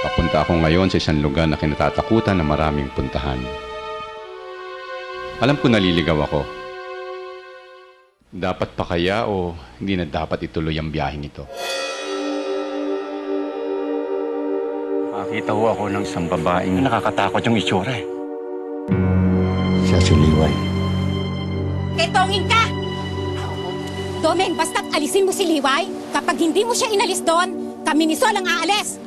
Papunta ako ngayon sa isang lugar na kinatatakutan na maraming puntahan. Alam ko naliligaw ako. Dapat pa kaya o hindi na dapat ituloy ang biyaheng ito? Makita ko ako ng isang babaeng nakakatakot yung itsura eh. Siya si Liway. Ketongin ka! Domeng, basta't alisin mo si Liway. Kapag hindi mo siya inalis doon, kami ni Sol ang aalis.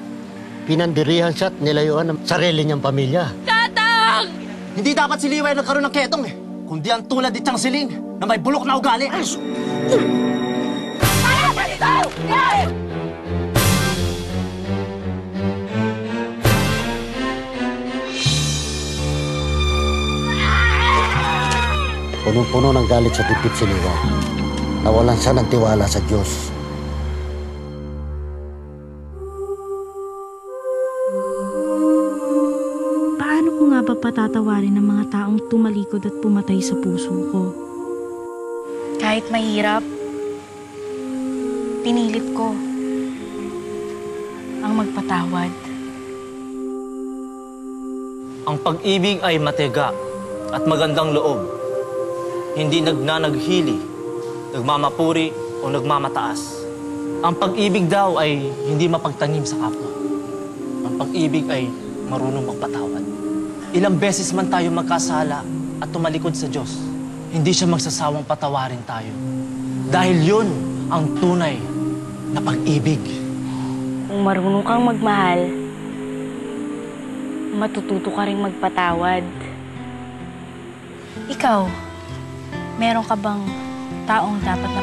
Pinandirihan siya at nilayuan ng sarili niyang pamilya. Tatang! Hindi dapat si Liway nagkaroon ng ketong eh. Kundi ang tulad ni Chang Siling na may bulok na ugali. Para sa dito! Punong-puno ng galit sa dibdib si Liway. Nawalan siya ng tiwala sa Diyos. Paano ko nga ba patatawarin ng mga taong tumalikod at pumatay sa puso ko? Kahit mahirap, pinilit ko ang magpatawad. Ang pag-ibig ay matega at magandang loob. Hindi nagnanaghili, nagmamapuri o nagmamataas. Ang pag-ibig daw ay hindi mapagtanim sa kapwa. Ang pag-ibig ay marunong magpatawad. Ilang beses man tayo magkasala at tumalikod sa Diyos, hindi siya magsasawang patawarin tayo. Dahil yun ang tunay na pag-ibig. Kung marunong kang magmahal, matututo ka rin magpatawad. Ikaw, meron ka bang taong dapat na